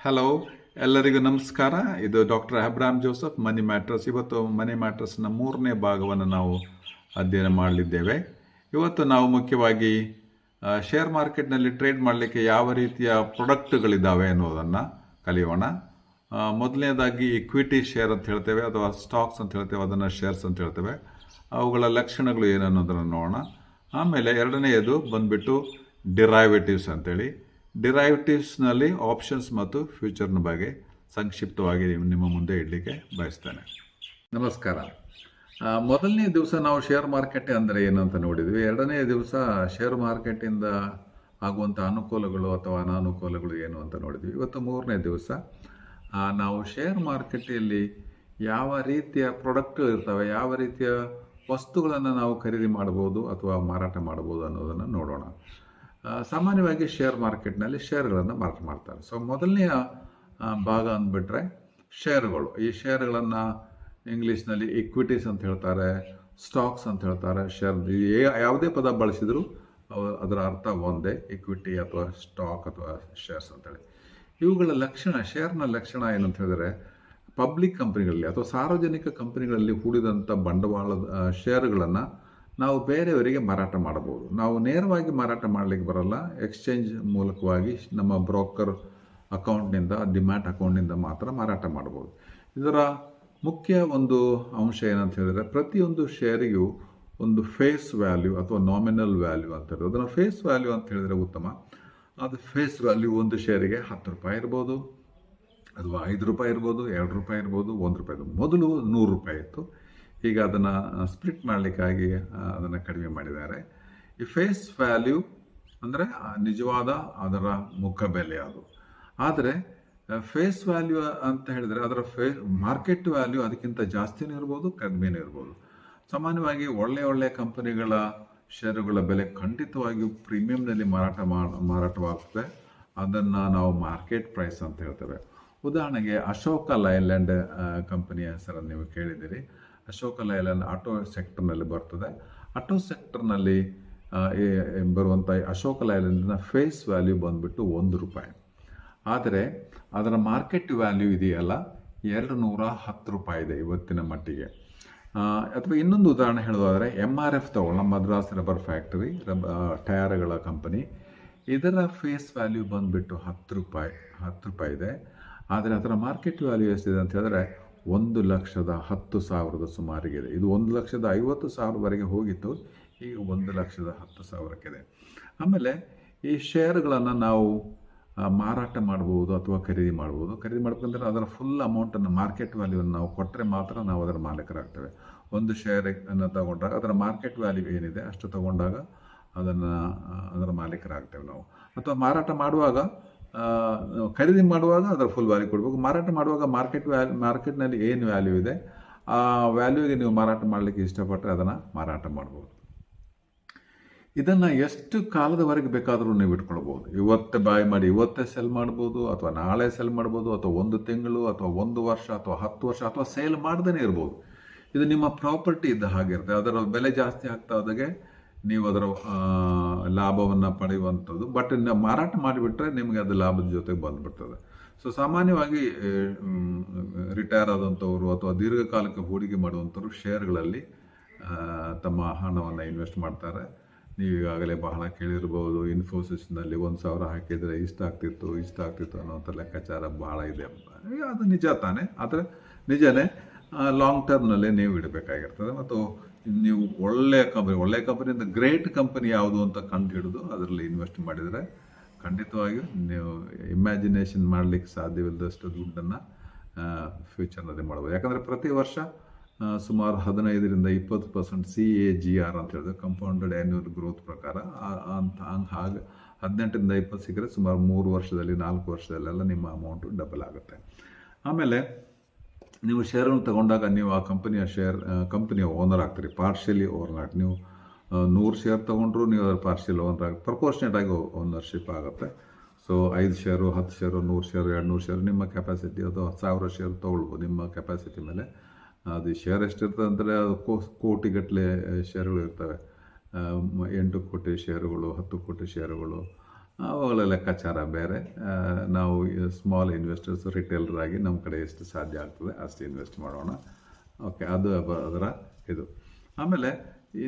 Hello, ಎಲ್ಲರಿಗೂ ನಮಸ್ಕಾರ. ಇದು ಡಾಕ್ಟರ್ ಅಬ್ರಾಮ್ ಜೋಸಫ್, ಮನಿ ಮ್ಯಾಟ್ರಸ್. ಇವತ್ತು ಮನಿ ಮ್ಯಾಟ್ರಸ್ನ 3ನೇ ಭಾಗವನ್ನು ನಾವು ಅಧ್ಯಯನ ಮಾಡಲಿದ್ದೇವೆ. ಇವತ್ತು ನಾವು ಮುಖ್ಯವಾಗಿ ಶೇರ್ ಮಾರ್ಕೆಟ್ನಲ್ಲಿ ಟ್ರೇಡ್ ಮಾಡಲಿಕ್ಕೆ ಯಾವ ರೀತಿಯ ಪ್ರಾಡಕ್ಟ್ಗಳಿದ್ದಾವೆ ಅನ್ನೋದನ್ನು ಕಲಿಯೋಣ. ಮೊದಲನೇದಾಗಿ ಇಕ್ವಿಟಿ ಶೇರ್ ಅಂತ ಹೇಳ್ತೇವೆ, ಅಥವಾ ಸ್ಟಾಕ್ಸ್ ಅಂತ ಹೇಳ್ತೇವೆ, ಅದನ್ನು ಶೇರ್ಸ್ ಅಂತ ಹೇಳ್ತೇವೆ. ಅವುಗಳ ಲಕ್ಷಣಗಳು ಏನನ್ನೋದನ್ನು ನೋಡೋಣ. ಆಮೇಲೆ ಎರಡನೆಯದು ಬಂದ್ಬಿಟ್ಟು ಡಿರೈವೇಟಿವ್ಸ್ ಅಂತೇಳಿ. ಡಿರೈವೇಟಿವ್ಸ್ನಲ್ಲಿ ಆಪ್ಷನ್ಸ್ ಮತ್ತು ಫ್ಯೂಚರ್ನ ಬಗ್ಗೆ ಸಂಕ್ಷಿಪ್ತವಾಗಿ ನಿಮ್ಮ ಮುಂದೆ ಇಡಲಿಕ್ಕೆ ಬಯಸ್ತೇನೆ. ನಮಸ್ಕಾರ. ಮೊದಲನೇ ದಿವಸ ನಾವು ಶೇರ್ ಮಾರ್ಕೆಟ್ ಅಂದರೆ ಏನು ಅಂತ ನೋಡಿದ್ವಿ. ಎರಡನೇ ದಿವಸ ಶೇರ್ ಮಾರ್ಕೆಟಿಂದ ಆಗುವಂಥ ಅನುಕೂಲಗಳು ಅಥವಾ ಅನಾನುಕೂಲಗಳು ಏನು ಅಂತ ನೋಡಿದ್ವಿ. ಇವತ್ತು 3ನೇ ದಿವಸ ನಾವು ಶೇರ್ ಮಾರ್ಕೆಟಲ್ಲಿ ಯಾವ ರೀತಿಯ ಪ್ರಾಡಕ್ಟ್ ಇರ್ತವೆ, ಯಾವ ರೀತಿಯ ವಸ್ತುಗಳನ್ನು ನಾವು ಖರೀದಿ ಮಾಡ್ಬೋದು ಅಥವಾ ಮಾರಾಟ ಮಾಡ್ಬೋದು ಅನ್ನೋದನ್ನು ನೋಡೋಣ. ಸಾಮಾನ್ಯವಾಗಿ ಶೇರ್ ಮಾರ್ಕೆಟ್ನಲ್ಲಿ ಶೇರ್ಗಳನ್ನು ಮಾರಾಟ ಮಾಡ್ತಾರೆ. ಸೊ ಮೊದಲನೆಯ ಭಾಗ ಅಂದ್ಬಿಟ್ರೆ ಶೇರುಗಳು. ಈ ಶೇರುಗಳನ್ನು ಇಂಗ್ಲೀಷ್ನಲ್ಲಿ ಇಕ್ವಿಟೀಸ್ ಅಂತ ಹೇಳ್ತಾರೆ, ಸ್ಟಾಕ್ಸ್ ಅಂತ ಹೇಳ್ತಾರೆ. ಶೇರ್ ಯಾವುದೇ ಪದ ಬಳಸಿದರೂ ಅದರ ಅರ್ಥ ಒಂದೇ, ಇಕ್ವಿಟಿ ಅಥವಾ ಸ್ಟಾಕ್ ಅಥವಾ ಶೇರ್ಸ್ ಅಂತೇಳಿ. ಇವುಗಳ ಲಕ್ಷಣ, ಶೇರ್ನ ಲಕ್ಷಣ ಏನಂತ ಹೇಳಿದ್ರೆ, ಪಬ್ಲಿಕ್ ಕಂಪ್ನಿಗಳಲ್ಲಿ ಅಥವಾ ಸಾರ್ವಜನಿಕ ಕಂಪನಿಗಳಲ್ಲಿ ಹೂಡಿದಂಥ ಬಂಡವಾಳದ ಶೇರುಗಳನ್ನು ನಾವು ಬೇರೆಯವರಿಗೆ ಮಾರಾಟ ಮಾಡಬಹುದು. ನಾವು ನೇರವಾಗಿ ಮಾರಾಟ ಮಾಡಲಿಕ್ಕೆ ಬರಲ್ಲ. ಎಕ್ಸ್ಚೇಂಜ್ ಮೂಲಕವಾಗಿ ನಮ್ಮ ಬ್ರೋಕರ್ ಅಕೌಂಟ್ನಿಂದ, ಡಿಮ್ಯಾಟ್ ಅಕೌಂಟ್ನಿಂದ ಮಾತ್ರ ಮಾರಾಟ ಮಾಡಬಹುದು. ಇದರ ಮುಖ್ಯ ಒಂದು ಅಂಶ ಏನಂತ ಹೇಳಿದ್ರೆ, ಪ್ರತಿಯೊಂದು ಶೇರಿಗೂ ಒಂದು ಫೇಸ್ ವ್ಯಾಲ್ಯೂ ಅಥವಾ ನಾಮಿನಲ್ ವ್ಯಾಲ್ಯೂ ಅಂತ ಇರೋದು. ಅದನ್ನು ಫೇಸ್ ವ್ಯಾಲ್ಯೂ ಅಂತ ಹೇಳಿದ್ರೆ ಉತ್ತಮ. ಅದು ಫೇಸ್ ವ್ಯಾಲ್ಯೂ ಒಂದು ಶೇರಿಗೆ 10 ರೂಪಾಯಿ ಇರ್ಬೋದು, ಅಥವಾ 5 ರೂಪಾಯಿ ಇರ್ಬೋದು, 2 ರೂಪಾಯಿ ಇರ್ಬೋದು, 1 ರೂಪಾಯಿ ಇರ್ಬೋದು. ಮೊದಲು 100 ರೂಪಾಯಿ ಇತ್ತು. ಈಗ ಅದನ್ನು ಸ್ಪ್ಲಿಟ್ ಮಾಡಲಿಕ್ಕಾಗಿ ಅದನ್ನು ಕಡಿಮೆ ಮಾಡಿದ್ದಾರೆ. ಈ ಫೇಸ್ ವ್ಯಾಲ್ಯೂ ಅಂದರೆ ನಿಜವಾದ ಅದರ ಮುಖ ಬೆಲೆ ಅದು. ಆದರೆ ಫೇಸ್ ವ್ಯಾಲ್ಯೂ ಅಂತ ಹೇಳಿದರೆ ಅದರ ಮಾರ್ಕೆಟ್ ವ್ಯಾಲ್ಯೂ ಅದಕ್ಕಿಂತ ಜಾಸ್ತಿನೂ ಇರ್ಬೋದು, ಕಡಿಮೆನೂ ಇರ್ಬೋದು. ಸಾಮಾನ್ಯವಾಗಿ ಒಳ್ಳೆಯ ಕಂಪನಿಗಳ ಷೇರುಗಳ ಬೆಲೆ ಖಂಡಿತವಾಗಿಯೂ ಪ್ರೀಮಿಯಂನಲ್ಲಿ ಮಾರಾಟವಾಗ್ತದೆ. ಅದನ್ನು ನಾವು ಮಾರ್ಕೆಟ್ ಪ್ರೈಸ್ ಅಂತ ಹೇಳ್ತೇವೆ. ಉದಾಹರಣೆಗೆ ಅಶೋಕ ಲೈಲ್ಯಾಂಡ್ ಕಂಪನಿಯ ಹೆಸರನ್ನು ನೀವು ಕೇಳಿದ್ದೀರಿ. ಅಶೋಕ ಲೈಲ್ಯಾಂಡ್ ಆಟೋ ಸೆಕ್ಟರ್ನಲ್ಲಿ ಬರ್ತದೆ. ಆಟೋ ಸೆಕ್ಟರ್ನಲ್ಲಿ ಬರುವಂಥ ಅಶೋಕ ಲೈಲ್ಯಾಂಡಿನ ಫೇಸ್ ವ್ಯಾಲ್ಯೂ ಬಂದುಬಿಟ್ಟು 1 ರೂಪಾಯಿ. ಆದರೆ ಅದರ ಮಾರ್ಕೆಟ್ ವ್ಯಾಲ್ಯೂ ಇದೆಯಲ್ಲ 210 ರೂಪಾಯಿ ಇದೆ ಇವತ್ತಿನ ಮಟ್ಟಿಗೆ. ಅಥವಾ ಇನ್ನೊಂದು ಉದಾಹರಣೆ ಹೇಳೋದಾದರೆ MRF ತಗೊಳ್ಳೋಣ, ಮದ್ರಾಸ್ ರಬ್ಬರ್ ಫ್ಯಾಕ್ಟರಿ, ಟಯರ್ಗಳ ಕಂಪನಿ. ಇದರ ಫೇಸ್ ವ್ಯಾಲ್ಯೂ ಬಂದುಬಿಟ್ಟು 10 ರೂಪಾಯಿ ಇದೆ. ಆದರೆ ಅದರ ಮಾರ್ಕೆಟ್ ವ್ಯಾಲ್ಯೂ ಎಷ್ಟಿದೆ ಅಂತ ಹೇಳಿದ್ರೆ 1,10,000 ಸುಮಾರಿಗಿದೆ. ಇದು 1,50,000ವರೆಗೆ ಹೋಗಿತ್ತು, ಈಗ 1,10,000 ಆಮೇಲೆ ಈ ಶೇರುಗಳನ್ನು ನಾವು ಮಾರಾಟ ಮಾಡ್ಬೋದು ಅಥವಾ ಖರೀದಿ ಮಾಡ್ಬೋದು. ಖರೀದಿ ಮಾಡ್ಬೇಕಂದ್ರೆ ಅದರ ಫುಲ್ ಅಮೌಂಟನ್ನು, ಮಾರ್ಕೆಟ್ ವ್ಯಾಲ್ಯೂವನ್ನು ನಾವು ಕೊಟ್ಟರೆ ಮಾತ್ರ ನಾವು ಅದರ ಮಾಲೀಕರಾಗ್ತೇವೆ. ಒಂದು ಶೇರನ್ನು ತಗೊಂಡಾಗ ಅದರ ಮಾರ್ಕೆಟ್ ವ್ಯಾಲ್ಯೂ ಏನಿದೆ ಅಷ್ಟು ತಗೊಂಡಾಗ ಅದರ ಮಾಲೀಕರಾಗ್ತೇವೆ ನಾವು. ಅಥವಾ ಖರೀದಿ ಮಾಡುವಾಗ ಅದರ ಫುಲ್ ವ್ಯಾಲ್ಯೂ ಕೊಡಬೇಕು. ಮಾರಾಟ ಮಾಡುವಾಗ ಮಾರ್ಕೆಟ್ನಲ್ಲಿ ಏನು ವ್ಯಾಲ್ಯೂ ಇದೆ ಆ ವ್ಯಾಲ್ಯೂಗೆ ನೀವು ಮಾರಾಟ ಮಾಡಲಿಕ್ಕೆ ಇಷ್ಟಪಟ್ಟರೆ ಅದನ್ನು ಮಾರಾಟ ಮಾಡ್ಬೋದು. ಇದನ್ನು ಎಷ್ಟು ಕಾಲದವರೆಗೆ ಬೇಕಾದರೂ ನೀವು ಇಟ್ಕೊಳ್ಬೋದು. ಇವತ್ತೇ ಬಾಯ್ ಮಾಡಿ ಇವತ್ತೇ ಸೆಲ್ ಮಾಡ್ಬೋದು, ಅಥವಾ ನಾಳೆ ಸೆಲ್ ಮಾಡ್ಬೋದು, ಅಥವಾ 1 ತಿಂಗಳು, ಅಥವಾ 1 ವರ್ಷ, ಅಥವಾ 10 ವರ್ಷ, ಅಥವಾ ಸೇಲ್ ಮಾಡ್ದೇ ಇರ್ಬೋದು. ಇದು ನಿಮ್ಮ ಪ್ರಾಪರ್ಟಿ ಇದ್ದ ಹಾಗಿರುತ್ತೆ. ಅದರ ಬೆಲೆ ಜಾಸ್ತಿ ಆಗ್ತಾ ಹೋದಾಗೆ ನೀವು ಅದರ ಲಾಭವನ್ನು ಪಡೆಯುವಂಥದ್ದು. ಬಟ್ ಮಾರಾಟ ಮಾಡಿಬಿಟ್ರೆ ನಿಮಗೆ ಅದು ಲಾಭದ ಜೊತೆಗೆ ಬಂದುಬಿಡ್ತದೆ. ಸೊ ಸಾಮಾನ್ಯವಾಗಿ ರಿಟೈರ್ ಆದಂಥವರು ಅಥವಾ ದೀರ್ಘಕಾಲಕ್ಕೆ ಹೂಡಿಕೆ ಮಾಡುವಂಥವ್ರು ಶೇರ್ಗಳಲ್ಲಿ ತಮ್ಮ ಹಣವನ್ನು ಇನ್ವೆಸ್ಟ್ ಮಾಡ್ತಾರೆ. ನೀವು ಈಗಾಗಲೇ ಬಹಳ ಕೇಳಿರ್ಬೋದು, ಇನ್ಫೋಸಿಸ್ನಲ್ಲಿ 1,000 ಹಾಕಿದರೆ ಇಷ್ಟ ಆಗ್ತಿತ್ತು ಅನ್ನೋಂಥ ಲೆಕ್ಕಾಚಾರ ಬಹಳ ಇದೆ. ಅದು ನಿಜ ತಾನೇ, ಆದರೆ ನಿಜನೇ. ಲಾಂಗ್ ಟರ್ಮ್ನಲ್ಲಿ ನೀವು ಇಡಬೇಕಾಗಿರ್ತದೆ. ಮತ್ತು ನೀವು ಒಳ್ಳೆಯ ಕಂಪನಿಯಿಂದ ಗ್ರೇಟ್ ಕಂಪನಿ ಯಾವುದು ಅಂತ ಕಂಡು ಹಿಡಿದು ಅದರಲ್ಲಿ ಇನ್ವೆಸ್ಟ್ ಮಾಡಿದರೆ ಖಂಡಿತವಾಗಿಯೂ ನೀವು ಇಮ್ಯಾಜಿನೇಷನ್ ಮಾಡಲಿಕ್ಕೆ ಸಾಧ್ಯವಿಲ್ಲದಷ್ಟು ದುಡ್ಡನ್ನು ಫ್ಯೂಚರ್ನಲ್ಲಿ ಮಾಡ್ಬೋದು. ಯಾಕಂದರೆ ಪ್ರತಿ ವರ್ಷ ಸುಮಾರು 15-20% CAGR ಅಂತ ಹೇಳಿದ್ರೆ, ಕಂಪೌಂಡೆಡ್ ಆ್ಯನ್ಯುವಲ್ ಗ್ರೋತ್ ಪ್ರಕಾರ ಹಾಗೆ 18-20 ಸಿಕ್ಕರೆ ಸುಮಾರು 3 ವರ್ಷದಲ್ಲಿ 4 ವರ್ಷದಲ್ಲೆಲ್ಲ ನಿಮ್ಮ ಅಮೌಂಟು ಡಬಲ್ ಆಗುತ್ತೆ. ಆಮೇಲೆ ನೀವು ಶೇರನ್ನು ತಗೊಂಡಾಗ ನೀವು ಆ ಕಂಪನಿಯ ಓನರ್ ಆಗ್ತೀರಿ, ಪಾರ್ಷಿಯಲಿ ಓನರ್ ಆಗಿ. ನೀವು 100 ಶೇರ್ ತೊಗೊಂಡ್ರು ನೀವು ಅದರ ಪಾರ್ಷಿಯಲ್ ಓನರ್ ಆಗಿ, ಪ್ರಪೋರ್ಷನೇಟ್ ಆಗಿ ಓನರ್ಶಿಪ್ ಆಗುತ್ತೆ. So 5 share, 10 share, 100 share, 200 share ನಿಮ್ಮ ಕೆಪಾಸಿಟಿ, ಅಥವಾ 1000 ಶೇರು ತೊಗೊಳ್ಬೋದು ನಿಮ್ಮ ಕೆಪಾಸಿಟಿ ಮೇಲೆ. ಅದು ಶೇರ್ ಎಷ್ಟಿರ್ತದೆ ಅಂದರೆ ಅದು ಕೋಟಿಗಟ್ಟಲೆ ಶೇರುಗಳು ಇರ್ತವೆ. 8 ಕೋಟಿ ಶೇರುಗಳು, 10 ಕೋಟಿ ಶೇರುಗಳು, ಅವುಗಳ ಲೆಕ್ಕಾಚಾರ ಬೇರೆ. ನಾವು ಸ್ಮಾಲ್ ಇನ್ವೆಸ್ಟರ್ಸ್ ರಿಟೇಲರ್ ಆಗಿ ನಮ್ಮ ಕಡೆ ಎಷ್ಟು ಸಾಧ್ಯ ಆಗ್ತದೆ ಅಷ್ಟು ಇನ್ವೆಸ್ಟ್ ಮಾಡೋಣ. ಓಕೆ, ಅದು ಅದರ ಇದು. ಆಮೇಲೆ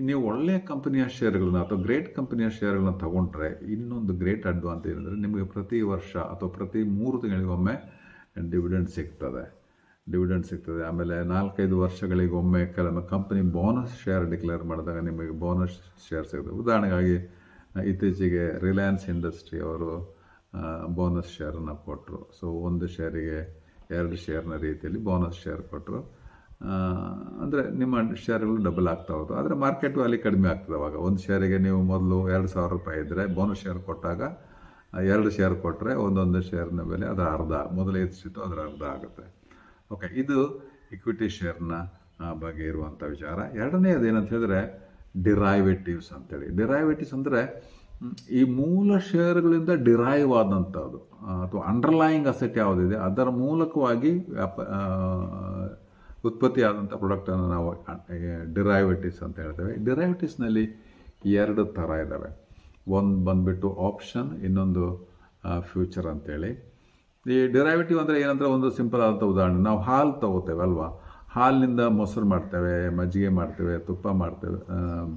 ನೀವು ಒಳ್ಳೆಯ ಕಂಪನಿಯ ಶೇರ್ಗಳನ್ನ ಅಥವಾ ಗ್ರೇಟ್ ಕಂಪನಿಯ ಶೇರ್ಗಳನ್ನ ತಗೊಂಡ್ರೆ ಇನ್ನೊಂದು ಗ್ರೇಟ್ ಅಡ್ವಾಂಟೇಜ್ ಏನಂದರೆ ನಿಮಗೆ ಪ್ರತಿ ವರ್ಷ ಅಥವಾ ಪ್ರತಿ 3 ತಿಂಗಳಿಗೊಮ್ಮೆ ಡಿವಿಡೆಂಡ್ ಸಿಗ್ತದೆ. ಆಮೇಲೆ 4-5 ವರ್ಷಗಳಿಗೊಮ್ಮೆ ಕೆಲವೊಮ್ಮೆ ಕಂಪನಿ ಬೋನಸ್ ಶೇರ್ ಡಿಕ್ಲೇರ್ ಮಾಡಿದಾಗ ನಿಮಗೆ ಬೋನಸ್ ಶೇರ್ ಸಿಗ್ತದೆ. ಉದಾಹರಣೆಗಾಗಿ ಇತ್ತೀಚೆಗೆ ರಿಲಯನ್ಸ್ ಇಂಡಸ್ಟ್ರಿ ಅವರು ಬೋನಸ್ ಶೇರನ್ನು ಕೊಟ್ಟರು. ಸೊ 1 ಶೇರಿಗೆ 2 ಶೇರ್ನ ರೀತಿಯಲ್ಲಿ ಬೋನಸ್ ಶೇರ್ ಕೊಟ್ಟರು. ಅಂದರೆ ನಿಮ್ಮ ಶೇರ್ಗಳು ಡಬಲ್ ಆಗ್ತಾ ಹೋಗ್ತವೆ. ಆದರೆ ಮಾರ್ಕೆಟ್ ವ್ಯಾಲ್ಯೂ ಕಡಿಮೆ ಆಗ್ತದೆ. ಅವಾಗ 1 ಶೇರಿಗೆ ನೀವು ಮೊದಲು 2,000 ರೂಪಾಯಿ ಇದ್ದರೆ ಬೋನಸ್ ಶೇರ್ ಕೊಟ್ಟಾಗ 2 ಶೇರ್ ಕೊಟ್ಟರೆ ಒಂದೊಂದು ಶೇರ್ನ ಬೆಲೆ ಅದರ ಅರ್ಧ, ಮೊದಲು ಎಷ್ಟಿತ್ತು ಅದರ ಅರ್ಧ ಆಗುತ್ತೆ. ಓಕೆ, ಇದು ಇಕ್ವಿಟಿ ಶೇರ್ನ ಬಗ್ಗೆ ಇರುವಂಥ ವಿಚಾರ. ಎರಡನೇದು ಏನಂತ ಹೇಳಿದ್ರೆ ಡಿರೈವೇಟಿವ್ಸ್ ಅಂತೇಳಿ. ಡಿರೈವೇಟಿವ್ಸ್ ಅಂದರೆ ಈ ಮೂಲ ಶೇರ್ಗಳಿಂದ ಡಿರೈವ್ ಆದಂಥದ್ದು ಅಥವಾ ಅಂಡರ್ಲೈಯಿಂಗ್ ಅಸೆಟ್ ಯಾವುದಿದೆ ಅದರ ಮೂಲಕವಾಗಿ ಉತ್ಪತ್ತಿ ಆದಂಥ ಪ್ರಾಡಕ್ಟನ್ನು ನಾವು ಡಿರೈವೇಟಿವ್ಸ್ ಅಂತ ಹೇಳ್ತೇವೆ. ಡಿರೈವೇಟಿವ್ಸ್ನಲ್ಲಿ 2 ಥರ ಇದ್ದಾವೆ. ಒಂದು ಬಂದುಬಿಟ್ಟು ಆಪ್ಷನ್, ಇನ್ನೊಂದು ಫ್ಯೂಚರ್ ಅಂತೇಳಿ. ಈ ಡಿರೈವೇಟಿವ್ ಅಂದರೆ ಏನಂದರೆ ಒಂದು ಸಿಂಪಲ್ ಆದಂಥ ಉದಾಹರಣೆ, ನಾವು ಹಾಲು ತಗೋತೇವೆ ಅಲ್ವಾ, ಹಾಲಿನಿಂದ ಮೊಸರು ಮಾಡ್ತೇವೆ, ಮಜ್ಜಿಗೆ ಮಾಡ್ತೇವೆ, ತುಪ್ಪ ಮಾಡ್ತೇವೆ,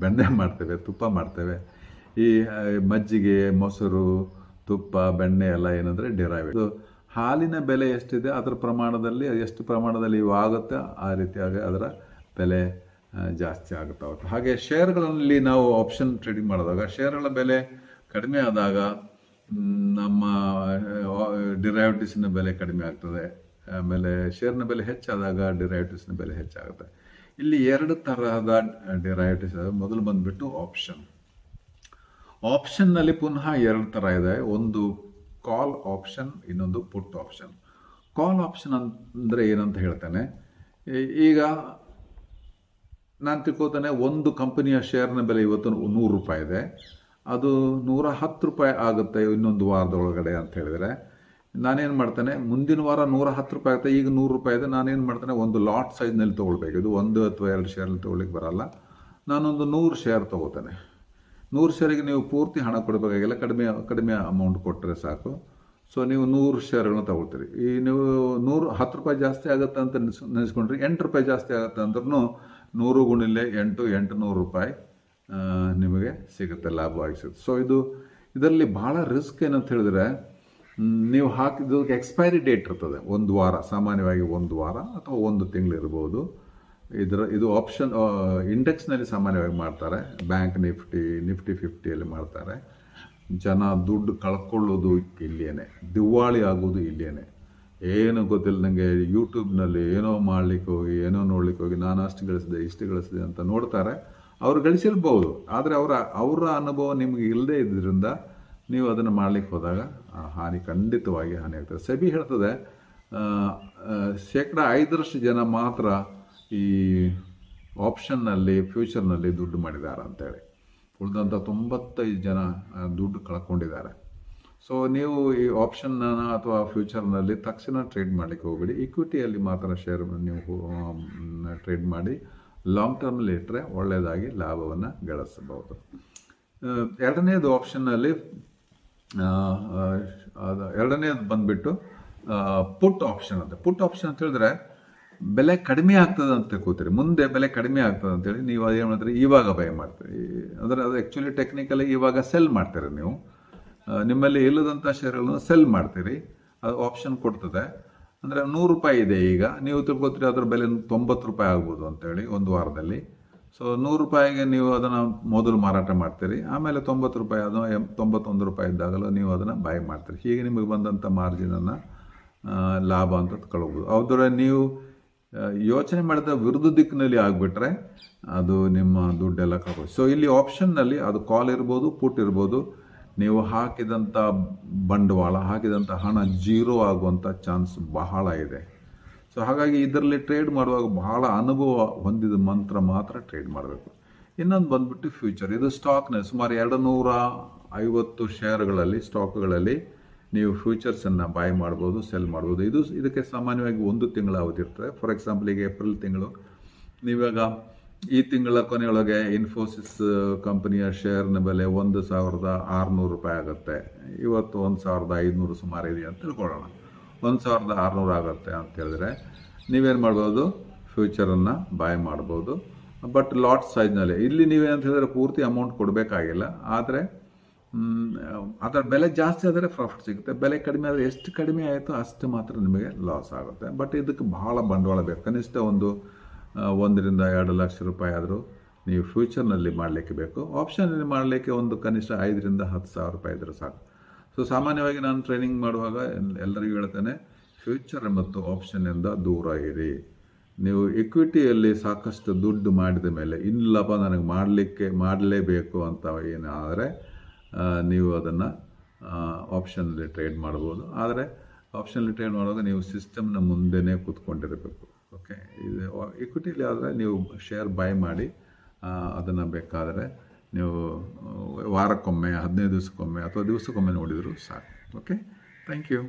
ಬೆಣ್ಣೆ ಮಾಡ್ತೇವೆ, ತುಪ್ಪ ಮಾಡ್ತೇವೆ. ಈ ಮಜ್ಜಿಗೆ, ಮೊಸರು, ತುಪ್ಪ, ಬೆಣ್ಣೆ ಎಲ್ಲ ಏನಂದರೆ ಡಿರೈವೇಟಿವ್. ಹಾಲಿನ ಬೆಲೆ ಎಷ್ಟಿದೆ ಅದರ ಪ್ರಮಾಣದಲ್ಲಿ ಎಷ್ಟು ಪ್ರಮಾಣದಲ್ಲಿ ಇವಾಗುತ್ತೆ ಆ ರೀತಿಯಾಗಿ ಅದರ ಬೆಲೆ ಜಾಸ್ತಿ ಆಗುತ್ತಾ ಹೋಗುತ್ತೆ. ಹಾಗೆ ಶೇರ್ಗಳಲ್ಲಿ ನಾವು ಆಪ್ಷನ್ ಟ್ರೇಡಿಂಗ್ ಮಾಡಿದಾಗ ಶೇರ್ಗಳ ಬೆಲೆ ಕಡಿಮೆ ಆದಾಗ ನಮ್ಮ ಡಿರೈವೇಟಿವ್ಸ್ನ ಬೆಲೆ ಕಡಿಮೆ ಆಗ್ತದೆ. ಆಮೇಲೆ ಶೇರ್ನ ಬೆಲೆ ಹೆಚ್ಚಾದಾಗ ಡಿರೈವೇಟಿವ್ಸ್ನ ಬೆಲೆ ಹೆಚ್ಚಾಗುತ್ತೆ. ಇಲ್ಲಿ 2 ತರಹದ ಡಿರೈವೇಟಿವ್ಸ್. ಮೊದಲು ಬಂದುಬಿಟ್ಟು ಆಪ್ಷನ್ನಲ್ಲಿ ಪುನಃ 2 ಥರ ಇದೆ. ಒಂದು ಕಾಲ್ ಆಪ್ಷನ್, ಇನ್ನೊಂದು ಪುಟ್ ಆಪ್ಷನ್. ಕಾಲ್ ಆಪ್ಷನ್ ಅಂದರೆ ಏನಂತ ಹೇಳ್ತೇನೆ, ಈಗ ನಾನು ತಿಳ್ಕೊತಾನೆ ಒಂದು ಕಂಪನಿಯ ಶೇರ್ನ ಬೆಲೆ ಇವತ್ತು 100 ರೂಪಾಯಿ ಇದೆ, ಅದು 110 ರೂಪಾಯಿ ಆಗುತ್ತೆ ಇನ್ನೊಂದು ವಾರದೊಳಗಡೆ ಅಂತ ಹೇಳಿದರೆ ನಾನೇನು ಮಾಡ್ತೇನೆ, ಮುಂದಿನ ವಾರ 110 ರೂಪಾಯಿ ಆಗುತ್ತೆ, ಈಗ 100 ರೂಪಾಯಿ ಇದೆ, ನಾನೇನು ಮಾಡ್ತೇನೆ ಒಂದು ಲಾಟ್ ಸೈಜ್ನಲ್ಲಿ ತೊಗೊಳ್ಬೇಕು. ಇದು 1 ಅಥವಾ 2 ಶೇರ್ನಲ್ಲಿ ತೊಗೊಳ್ಲಿಕ್ಕೆ ಬರಲ್ಲ. ನಾನೊಂದು 100 ಶೇರ್ ತೊಗೋತೇನೆ. 100 ಶೇರಿಗೆ ನೀವು ಪೂರ್ತಿ ಹಣ ಕೊಡಬೇಕಾಗಿಲ್ಲ, ಕಡಿಮೆ ಅಮೌಂಟ್ ಕೊಟ್ಟರೆ ಸಾಕು. ಸೊ ನೀವು 100 ಶೇರ್ಗಳನ್ನ ತಗೊಳ್ತೀರಿ. ಈ ನೀವು 10 ರೂಪಾಯಿ ಜಾಸ್ತಿ ಆಗುತ್ತೆ ಅಂತ ನೆನೆಸ್ಕೊಂಡ್ರೆ 8 ರೂಪಾಯಿ ಜಾಸ್ತಿ ಆಗುತ್ತೆ ಅಂದ್ರೂ 100 ಗುಣಿಲೆ 8 800 ರೂಪಾಯಿ ನಿಮಗೆ ಸಿಗುತ್ತೆ, ಲಾಭವಾಗಿ ಸಿಗುತ್ತೆ. ಸೊ ಇದರಲ್ಲಿ ಭಾಳ ರಿಸ್ಕ್ ಏನಂತ ಹೇಳಿದ್ರೆ, ನೀವು ಹಾಕಿದ್ದಕ್ಕೆ ಎಕ್ಸ್ಪೈರಿ ಡೇಟ್ ಇರ್ತದೆ. 1 ವಾರ, ಸಾಮಾನ್ಯವಾಗಿ 1 ವಾರ ಅಥವಾ 1 ತಿಂಗಳು ಇರ್ಬೋದು. ಇದು ಆಪ್ಷನ್ ಇಂಡೆಕ್ಸ್ನಲ್ಲಿ ಸಾಮಾನ್ಯವಾಗಿ ಮಾಡ್ತಾರೆ. ಬ್ಯಾಂಕ್ ನಿಫ್ಟಿ 50ಯಲ್ಲಿ ಮಾಡ್ತಾರೆ. ಜನ ದುಡ್ಡು ಕಳ್ಕೊಳ್ಳೋದು ಇಲ್ಲೇನೆ, ದಿವಾಳಿ ಆಗೋದು ಇಲ್ಲೇನೆ. ಏನು ಗೊತ್ತಿಲ್ಲದಂಗೆ ಯೂಟ್ಯೂಬ್ನಲ್ಲಿ ಏನೋ ಮಾಡ್ಲಿಕ್ಕೆ ಹೋಗಿ, ಏನೋ ನೋಡ್ಲಿಕ್ಕೆ ಹೋಗಿ ನಾನು ಅಷ್ಟು ಗಳಿಸಿದೆ, ಇಷ್ಟು ಗಳಿಸಿದೆ ಅಂತ ನೋಡ್ತಾರೆ. ಅವ್ರು ಗಳಿಸಿರ್ಬೋದು, ಆದರೆ ಅವರ ಅನುಭವ ನಿಮಗೆ ಇಲ್ಲದೇ ಇದ್ದರಿಂದ ನೀವು ಅದನ್ನು ಮಾಡ್ಲಿಕ್ಕೆ ಹೋದಾಗ ಹಾನಿ, ಖಂಡಿತವಾಗಿ ಹಾನಿ ಆಗ್ತದೆ. ಸೆಬಿ ಹೇಳ್ತದೆ 5% ಜನ ಮಾತ್ರ ಈ ಆಪ್ಷನ್ನಲ್ಲಿ, ಫ್ಯೂಚರ್ನಲ್ಲಿ ದುಡ್ಡು ಮಾಡಿದ್ದಾರೆ ಅಂತೇಳಿ. ಉಳಿದಂಥ 95 ಜನ ದುಡ್ಡು ಕಳ್ಕೊಂಡಿದ್ದಾರೆ. ಸೊ ನೀವು ಈ ಆಪ್ಷನ್ನ ಅಥವಾ ಫ್ಯೂಚರ್ನಲ್ಲಿ ತಕ್ಷಣ ಟ್ರೇಡ್ ಮಾಡಲಿಕ್ಕೆ ಹೋಗಬೇಡಿ. ಇಕ್ವಿಟಿಯಲ್ಲಿ ಮಾತ್ರ ಶೇರ್ ನೀವು ಟ್ರೇಡ್ ಮಾಡಿ ಲಾಂಗ್ ಟರ್ಮಲ್ಲಿ ಇಟ್ಟರೆ ಒಳ್ಳೆಯದಾಗಿ ಲಾಭವನ್ನು ಗಳಿಸಬಹುದು. ಎರಡನೇದು ಆಪ್ಷನ್ನಲ್ಲಿ ಎರಡನೇದು ಬಂದುಬಿಟ್ಟು ಪುಟ್ ಆಪ್ಷನ್ ಅಂತ. ಪುಟ್ ಆಪ್ಷನ್ ಅಂತ ಹೇಳಿದ್ರೆ ಬೆಲೆ ಕಡಿಮೆ ಆಗ್ತದೆ ಅಂತ ತಿಳ್ಕೊತೀರಿ, ಮುಂದೆ ಬೆಲೆ ಕಡಿಮೆ ಆಗ್ತದೆ ಅಂತೇಳಿ ನೀವು ಅದೇನು ಮಾಡ್ತೀರಿ, ಇವಾಗ ಬೈ ಮಾಡ್ತೀರಿ. ಅಂದರೆ ಅದು ಆ್ಯಕ್ಚುಲಿ ಟೆಕ್ನಿಕಲಿ ಇವಾಗ ಸೆಲ್ ಮಾಡ್ತೀರಿ. ನೀವು ನಿಮ್ಮಲ್ಲಿ ಇಲ್ಲದಂಥ ಶೇರ್ಗಳನ್ನು ಸೆಲ್ ಮಾಡ್ತೀರಿ, ಅದು ಆಪ್ಷನ್ ಕೊಡ್ತದೆ. ಅಂದರೆ 100 ರೂಪಾಯಿ ಇದೆ, ಈಗ ನೀವು ತಿಳ್ಕೊತೀರಿ ಅದರ ಬೆಲೆ 90 ರೂಪಾಯಿ ಆಗ್ಬೋದು ಅಂತೇಳಿ 1 ವಾರದಲ್ಲಿ. ಸೊ 100 ರೂಪಾಯಿಗೆ ನೀವು ಅದನ್ನು ಮೊದಲು ಮಾರಾಟ ಮಾಡ್ತೀರಿ, ಆಮೇಲೆ 90 ರೂಪಾಯಿ, ಅದು 91 ರೂಪಾಯಿ ಇದ್ದಾಗಲೂ ನೀವು ಅದನ್ನು ಬೈ ಮಾಡ್ತೀರಿ. ಹೀಗೆ ನಿಮಗೆ ಬಂದಂಥ ಮಾರ್ಜಿನನ್ನು ಲಾಭ ಅಂತ ತಗೊಳ್ಬೋದು. ಅದರ ನೀವು ಯೋಚನೆ ಮಾಡಿದ ವಿರುದ್ಧ ದಿಕ್ಕಿನಲ್ಲಿ ಆಗಿಬಿಟ್ರೆ ಅದು ನಿಮ್ಮ ದುಡ್ಡೆಲ್ಲ ಕಳ್ಬೋದು. ಸೊ ಇಲ್ಲಿ ಆಪ್ಷನ್ನಲ್ಲಿ ಅದು ಕಾಲ್ ಇರ್ಬೋದು, ಪುಟ್ ಇರ್ಬೋದು. ನೀವು ಹಾಕಿದಂಥ ಬಂಡವಾಳ, ಹಾಕಿದಂಥ ಹಣ 0 ಆಗುವಂಥ ಚಾನ್ಸ್ ಬಹಳ ಇದೆ. ಸೊ ಹಾಗಾಗಿ ಇದರಲ್ಲಿ ಟ್ರೇಡ್ ಮಾಡುವಾಗ ಬಹಳ ಅನುಭವ ಹೊಂದಿದ ಮಾತ್ರ ಟ್ರೇಡ್ ಮಾಡಬೇಕು. ಇನ್ನೊಂದು ಬಂದ್ಬಿಟ್ಟು ಫ್ಯೂಚರ್. ಇದು ಸ್ಟಾಕ್ನಲ್ಲಿ ಸುಮಾರು 250 ಶೇರ್ಗಳಲ್ಲಿ, ಸ್ಟಾಕ್ಗಳಲ್ಲಿ ನೀವು ಫ್ಯೂಚರ್ಸನ್ನು ಬೈ ಮಾಡ್ಬೋದು, ಸೆಲ್ ಮಾಡ್ಬೋದು. ಇದಕ್ಕೆ ಸಾಮಾನ್ಯವಾಗಿ 1 ತಿಂಗಳ ಅವಧಿ ಇರ್ತದೆ. ಫಾರ್ ಎಕ್ಸಾಂಪಲ್ ಈಗ ಏಪ್ರಿಲ್ ತಿಂಗಳು ನೀವಾಗ ಈ ತಿಂಗಳ ಕೊನೆಯೊಳಗೆ ಇನ್ಫೋಸಿಸ್ ಕಂಪನಿಯ ಶೇರ್ನ ಬೆಲೆ 1,600 ಆಗುತ್ತೆ. ಇವತ್ತು 1,500 ಸುಮಾರು ಇದೆ ಅಂತ ತಿಳ್ಕೊಳ್ಳೋಣ. 1,600 ಆಗುತ್ತೆ ಅಂತ ಹೇಳಿದ್ರೆ ನೀವೇನು ಮಾಡ್ಬೋದು, ಫ್ಯೂಚರನ್ನು ಬಾಯ್ ಮಾಡ್ಬೋದು. ಬಟ್ ಲಾಟ್ ಸೈಜ್ನಲ್ಲಿ ಇಲ್ಲಿ ನೀವೇನಂತ ಹೇಳಿದ್ರೆ ಪೂರ್ತಿ ಅಮೌಂಟ್ ಕೊಡಬೇಕಾಗಿಲ್ಲ. ಆದರೆ ಅದರ ಬೆಲೆ ಜಾಸ್ತಿ ಆದರೆ ಪ್ರಾಫಿಟ್ ಸಿಗುತ್ತೆ, ಬೆಲೆ ಕಡಿಮೆ ಆದರೆ ಎಷ್ಟು ಕಡಿಮೆ ಆಯಿತು ಅಷ್ಟು ಮಾತ್ರ ನಿಮಗೆ ಲಾಸ್ ಆಗುತ್ತೆ. ಬಟ್ ಇದಕ್ಕೆ ಬಹಳ ಬಂಡವಾಳ ಬೇಕು. ಕನಿಷ್ಠ 1 ರಿಂದ 2 ಲಕ್ಷ ರೂಪಾಯಿ ಆದರೂ ನೀವು ಫ್ಯೂಚರ್ನಲ್ಲಿ ಮಾಡಲಿಕ್ಕೆ ಬೇಕು. ಆಪ್ಷನಲ್ಲಿ ಮಾಡಲಿಕ್ಕೆ ಒಂದು ಕನಿಷ್ಠ 5 ರಿಂದ 10 ಸಾವಿರ ರೂಪಾಯಿ ಇದ್ದರೆ ಸಾಕು. ಸೊ ಸಾಮಾನ್ಯವಾಗಿ ನಾನು ಟ್ರೈನಿಂಗ್ ಮಾಡುವಾಗ ಎಲ್ಲರಿಗೂ ಹೇಳ್ತೇನೆ, ಫ್ಯೂಚರ್ ಮತ್ತು ಆಪ್ಷನ್ನಿಂದ ದೂರ ಇರಿ. ನೀವು ಇಕ್ವಿಟಿಯಲ್ಲಿ ಸಾಕಷ್ಟು ದುಡ್ಡು ಮಾಡಿದ ಮೇಲೆ ಇಲ್ಲಪ್ಪ ನನಗೆ ಮಾಡಲೇಬೇಕು ಅಂತ ಏನಾದರೆ ನೀವು ಅದನ್ನು ಆಪ್ಷನಲ್ಲಿ ಟ್ರೇಡ್ ಮಾಡ್ಬೋದು. ಆದರೆ ಆಪ್ಷನಲ್ಲಿ ಟ್ರೇಡ್ ಮಾಡುವಾಗ ನೀವು ಸಿಸ್ಟಮ್ನ ಮುಂದೆನೇ ಕೂತ್ಕೊಂಡಿರಬೇಕು. ಓಕೆ, ಇದು ಇಕ್ವಿಟಿಲಿ ಆದರೆ ನೀವು ಶೇರ್ ಬೈ ಮಾಡಿ ಅದನ್ನು ಬೇಕಾದರೆ ನೀವು ವಾರಕ್ಕೊಮ್ಮೆ, 15 ದಿವಸಕ್ಕೊಮ್ಮೆ ಅಥವಾ ದಿವಸಕ್ಕೊಮ್ಮೆ ನೋಡಿದರೂ ಸಾಕು. Okay, thank you.